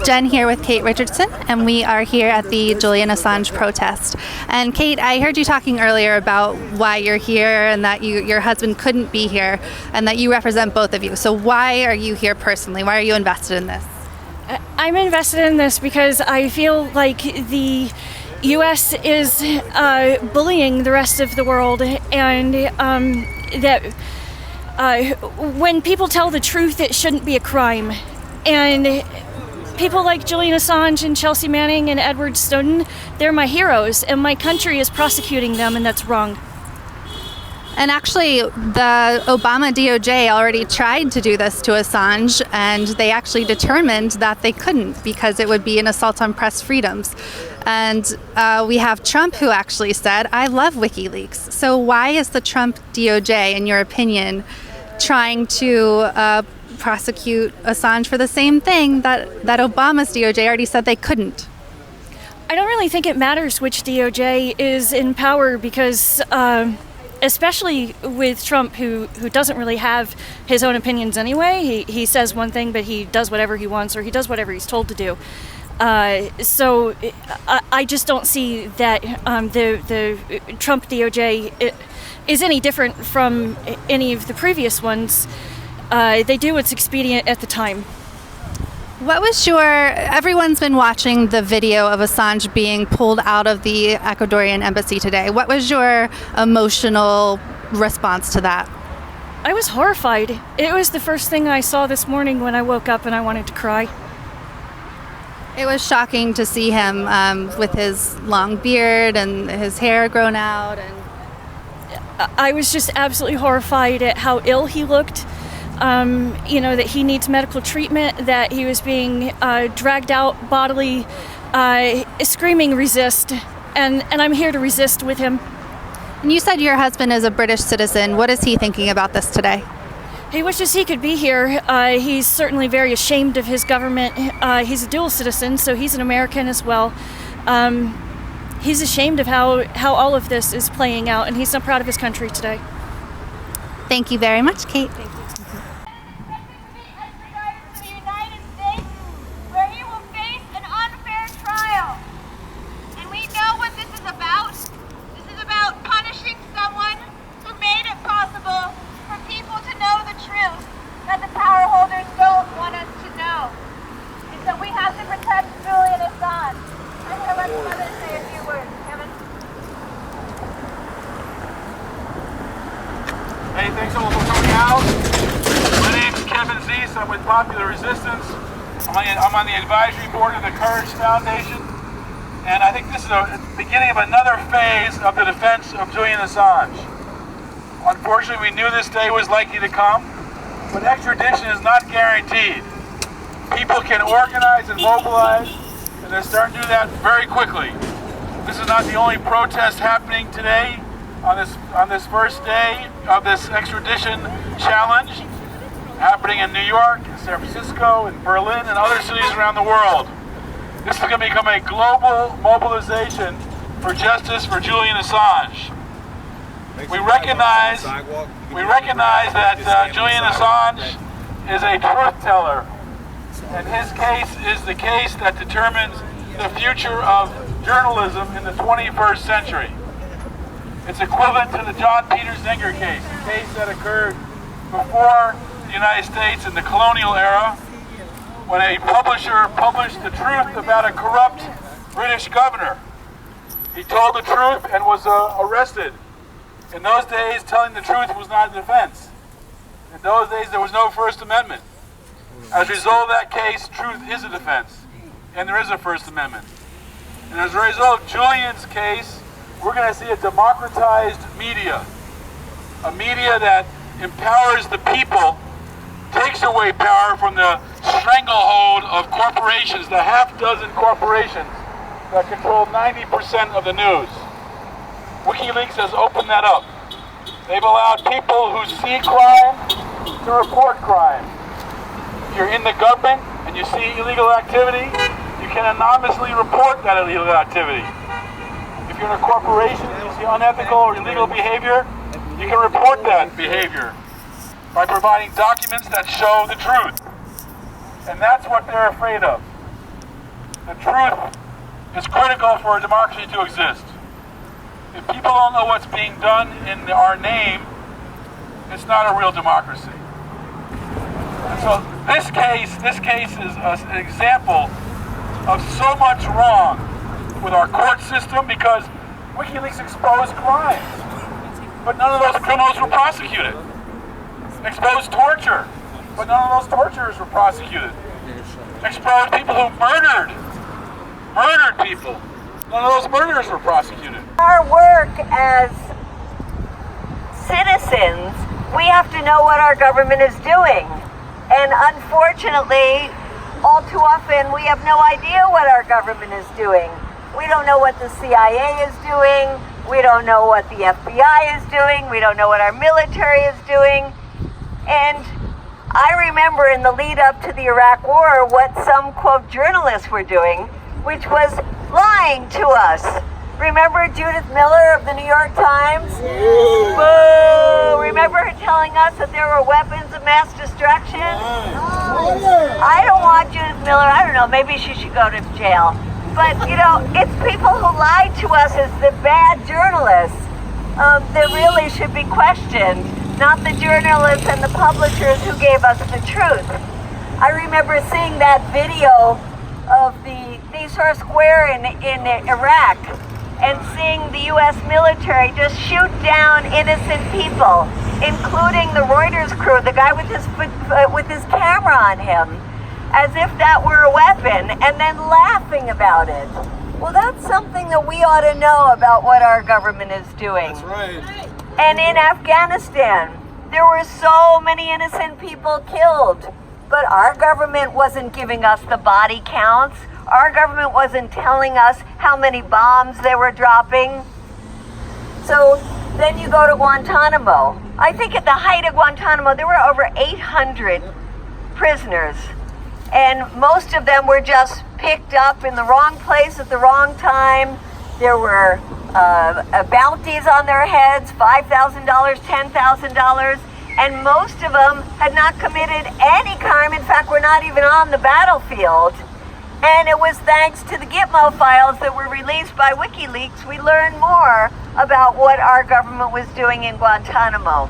Jen here with Kate Richardson, and we are here at the Julian Assange protest. And Kate, I heard you talking earlier about why you're here and that your husband couldn't be here and that you represent both of you. So why are you here personally? Why are you invested in this? I'm invested in this because I feel like the U.S. is bullying the rest of the world, and that when people tell the truth, it shouldn't be a crime. And people like Julian Assange and Chelsea Manning and Edward Snowden, they're my heroes, and my country is prosecuting them, and that's wrong. And actually, the Obama DOJ already tried to do this to Assange, and they actually determined that they couldn't because it would be an assault on press freedoms. And we have Trump, who actually said, "I love WikiLeaks." So why is the Trump DOJ, in your opinion, trying to prosecute Assange for the same thing that Obama's DOJ already said they couldn't? I don't really think it matters which DOJ is in power because especially with Trump, who doesn't really have his own opinions anyway. He says one thing, but he does whatever he wants, or he does whatever he's told to do. So I just don't see that the Trump DOJ is any different from any of the previous ones. They do what's expedient at the time. What was everyone's been watching the video of Assange being pulled out of the Ecuadorian embassy today. What was your emotional response to that? I was horrified. It was the first thing I saw this morning when I woke up, and I wanted to cry. It was shocking to see him with his long beard and his hair grown out. And I was just absolutely horrified at how ill he looked. That he needs medical treatment, that he was being dragged out bodily, screaming resist, and I'm here to resist with him. And you said your husband is a British citizen. What is he thinking about this today? He wishes he could be here. He's certainly very ashamed of his government. He's a dual citizen, so he's an American as well. He's ashamed of how all of this is playing out, and he's not proud of his country today. Thank you very much, Kate. Thank you. That the power holders don't want us to know. And so we have to protect Julian Assange. I'm going to let the mother say a few words. Kevin? Hey, thanks all for coming out. My name is Kevin Zeese. I'm with Popular Resistance. I'm on the advisory board of the Courage Foundation. And I think this is the beginning of another phase of the defense of Julian Assange. Unfortunately, we knew this day was likely to come. But extradition is not guaranteed. People can organize and mobilize, and they're starting to do that very quickly. This is not the only protest happening today on this first day of this extradition challenge, happening in New York, in San Francisco, in Berlin, and other cities around the world. This is going to become a global mobilization for justice for Julian Assange. We recognize that Julian Assange is a truth teller, and his case is the case that determines the future of journalism in the 21st century. It's equivalent to the John Peter Zenger case, a case that occurred before the United States in the colonial era, when a publisher published the truth about a corrupt British governor. He told the truth and was arrested. In those days, telling the truth was not a defense. In those days, there was no First Amendment. As a result of that case, truth is a defense, and there is a First Amendment. And as a result of Julian's case, we're going to see a democratized media, a media that empowers the people, takes away power from the stranglehold of corporations, the half-dozen corporations that control 90% of the news. WikiLeaks has opened that up. They've allowed people who see crime to report crime. If you're in the government and you see illegal activity, you can anonymously report that illegal activity. If you're in a corporation and you see unethical or illegal behavior, you can report that behavior by providing documents that show the truth. And that's what they're afraid of. The truth is critical for a democracy to exist. If people don't know what's being done in our name, it's not a real democracy. And so this case is an example of so much wrong with our court system, because WikiLeaks exposed crimes, but none of those criminals were prosecuted. Exposed torture, but none of those torturers were prosecuted. Exposed people who murdered people. None of those murderers were prosecuted. Our work as citizens, we have to know what our government is doing. And unfortunately, all too often, we have no idea what our government is doing. We don't know what the CIA is doing. We don't know what the FBI is doing. We don't know what our military is doing. And I remember in the lead up to the Iraq War what some, quote, journalists were doing, which was lying to us. Remember Judith Miller of the New York Times? Boo! Remember her telling us that there were weapons of mass destruction? I don't want Judith Miller, I don't know, maybe she should go to jail. But, you know, it's people who lied to us as the bad journalists that really should be questioned, not the journalists and the publishers who gave us the truth. I remember seeing that video of the Nisar Square in Iraq, and seeing the U.S. military just shoot down innocent people, including the Reuters crew, the guy with his camera on him, as if that were a weapon, and then laughing about it. Well, that's something that we ought to know about what our government is doing. That's right. And in Afghanistan, there were so many innocent people killed, but our government wasn't giving us the body counts. Our government wasn't telling us how many bombs they were dropping. So then you go to Guantanamo. I think at the height of Guantanamo, there were over 800 prisoners. And most of them were just picked up in the wrong place at the wrong time. There were bounties on their heads, $5,000, $10,000. And most of them had not committed any crime. In fact, were not even on the battlefield. And it was thanks to the Gitmo files that were released by WikiLeaks, we learned more about what our government was doing in Guantanamo.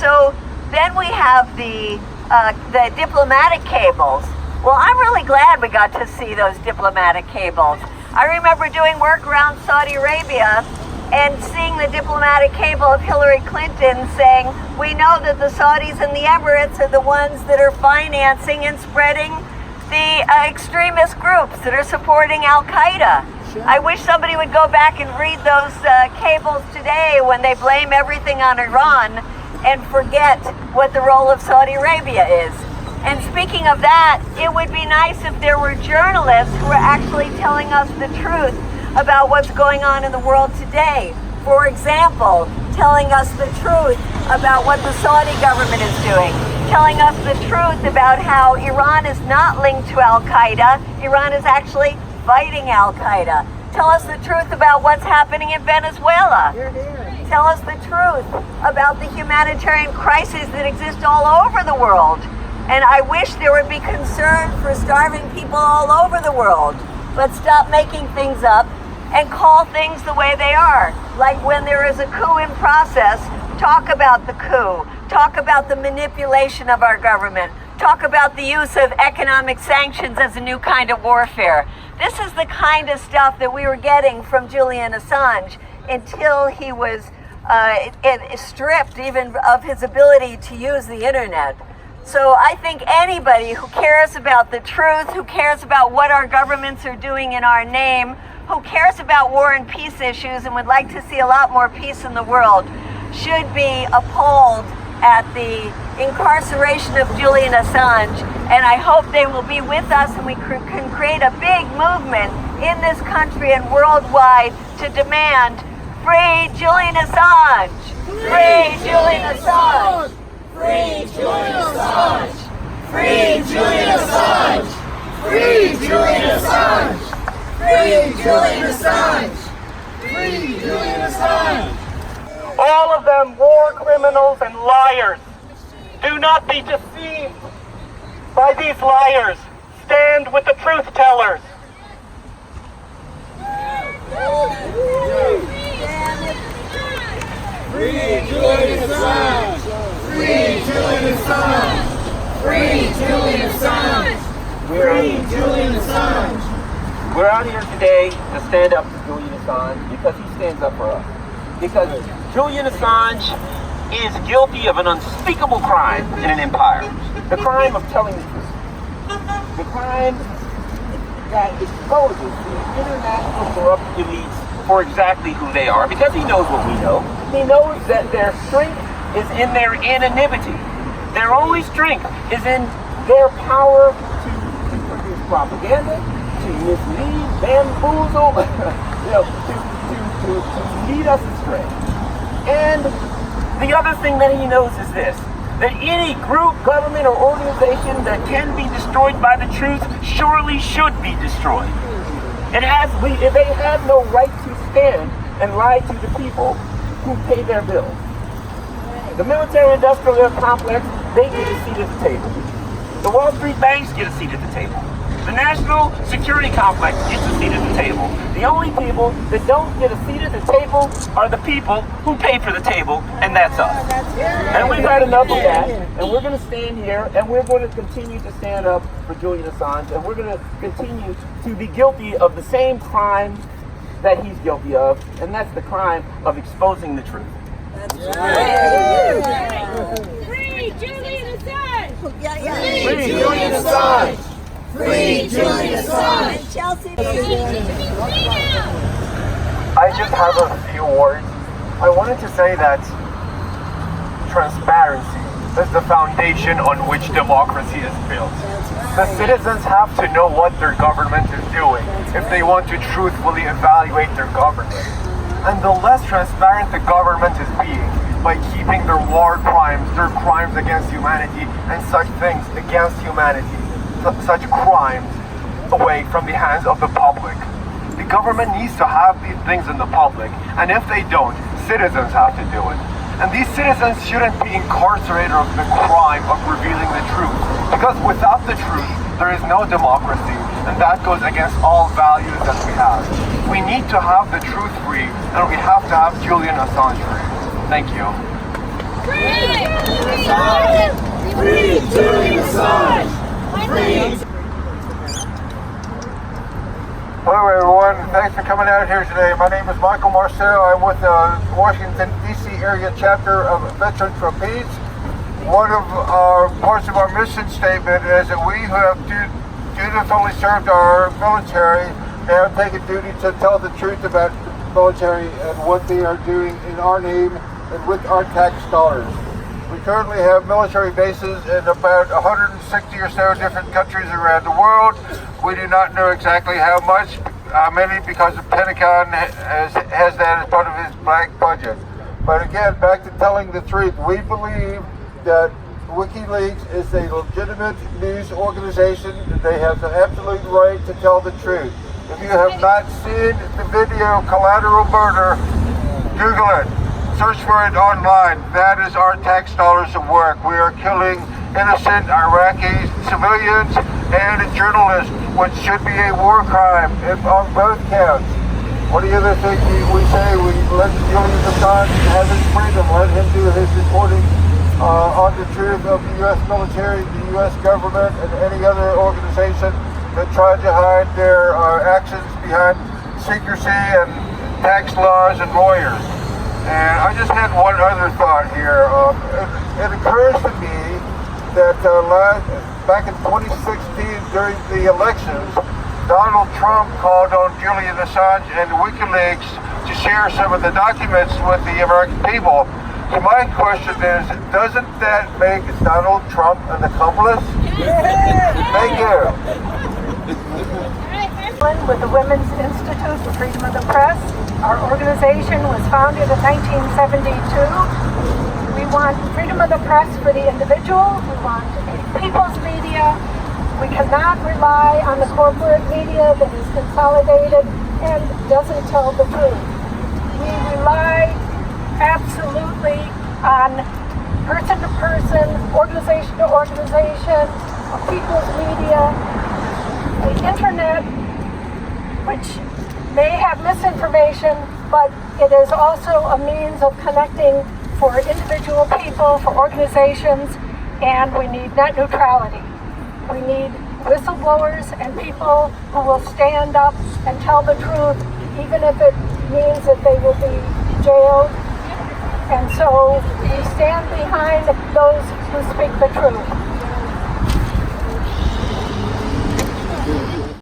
So then we have the diplomatic cables. Well, I'm really glad we got to see those diplomatic cables. I remember doing work around Saudi Arabia and seeing the diplomatic cable of Hillary Clinton saying, we know that the Saudis and the Emirates are the ones that are financing and spreading the extremist groups that are supporting Al-Qaeda. Sure. I wish somebody would go back and read those cables today when they blame everything on Iran and forget what the role of Saudi Arabia is. And speaking of that, it would be nice if there were journalists who were actually telling us the truth about what's going on in the world today. For example, telling us the truth about what the Saudi government is doing. Telling us the truth about how Iran is not linked to Al-Qaeda. Iran is actually fighting Al-Qaeda. Tell us the truth about what's happening in Venezuela. Tell us the truth about the humanitarian crises that exist all over the world. And I wish there would be concern for starving people all over the world. But stop making things up and call things the way they are. Like when there is a coup in process, talk about the coup. Talk about the manipulation of our government. Talk about the use of economic sanctions as a new kind of warfare. This is the kind of stuff that we were getting from Julian Assange until he was stripped even of his ability to use the internet. So I think anybody who cares about the truth, who cares about what our governments are doing in our name, who cares about war and peace issues and would like to see a lot more peace in the world, should be appalled at the incarceration of Julian Assange. And I hope they will be with us and we can create a big movement in this country and worldwide to demand free Julian Assange! Free Julian Assange! Free Julian Assange! Free Julian Assange! Free Julian Assange! Free Julian Assange! Free Julian Assange! All of them war criminals and liars. Do not be deceived by these liars. Stand with the truth tellers. Julian Assange! Free Julian Assange! Free Julian Assange! Free Julian Assange! We're out here today to stand up for Julian Assange because he stands up for us. Because Julian Assange is guilty of an unspeakable crime in an empire. The crime of telling the truth. The crime that exposes the international corrupt elites for exactly who they are. Because he knows what we know. He knows that their strength is in their anonymity. Their only strength is in their power to produce propaganda, to mislead, bamboozle, to lead us astray. And the other thing that he knows is this, that any group, government, or organization that can be destroyed by the truth surely should be destroyed. They have no right to stand and lie to the people who pay their bills. The military-industrial complex, they get a seat at the table. The Wall Street banks get a seat at the table. The national security complex gets a seat at the table. The only people that don't get a seat at the table are the people who pay for the table, and that's us. And we've had enough of that, and we're going to stand here, and we're going to continue to stand up for Julian Assange, and we're going to continue to be guilty of the same crime that he's guilty of, and that's the crime of exposing the truth. Free Julian Assange! Free Julian Assange! Free Julian Assange! Chelsea. I just have a few words. I wanted to say that transparency is the foundation on which democracy is built. The citizens have to know what their government is doing if they want to truthfully evaluate their government. And the less transparent the government is being by keeping their war crimes, their crimes against humanity, and such things against humanity, such crimes away from the hands of the public. The government needs to have these things in the public, and if they don't, citizens have to do it. And these citizens shouldn't be incarcerated of the crime of revealing the truth, because without the truth, there is no democracy, and that goes against all values that we have. We need to have the truth free, and we have to have Julian Assange free. Thank you. Free Assange! Free Julian Assange! Free! Hello everyone, thanks for coming out here today. My name is Michael Marcel. I'm with the Washington D.C. area chapter of Veterans for Peace. One of our parts of our mission statement is that we who have dutifully served our military now take a duty to tell the truth about the military and what they are doing in our name and with our tax dollars. We currently have military bases in about 160 or so different countries around the world. We do not know exactly how many, because the Pentagon has that as part of his black budget. But again, back to telling the truth, we believe that WikiLeaks is a legitimate news organization. They have the absolute right to tell the truth. If you have not seen the video Collateral Murder, Google it. Search for it online. That is our tax dollars at work. We are killing innocent Iraqi civilians and journalists, which should be a war crime on both counts. One of the other things we say, we let Julian Assange have his freedom, let him do his reporting on the truth of the U.S. military, the U.S. government, and any other organization that tried to hide their actions behind secrecy and tax laws and lawyers. And I just had one other thought here. It occurs to me that back in 2016, during the elections, Donald Trump called on Julian Assange and WikiLeaks to share some of the documents with the American people. So my question is, doesn't that make Donald Trump an accomplice? Thank you. With the Women's Institute for Freedom of the Press. Our organization was founded in 1972. We want freedom of the press for the individual. We want a people's media. We cannot rely on the corporate media that is consolidated and doesn't tell the truth. We rely absolutely on person-to-person, organization-to-organization, a people's media, the internet, which may have misinformation, but it is also a means of connecting for individual people, for organizations, and we need net neutrality. We need whistleblowers and people who will stand up and tell the truth, even if it means that they will be jailed. And so we stand behind those who speak the truth.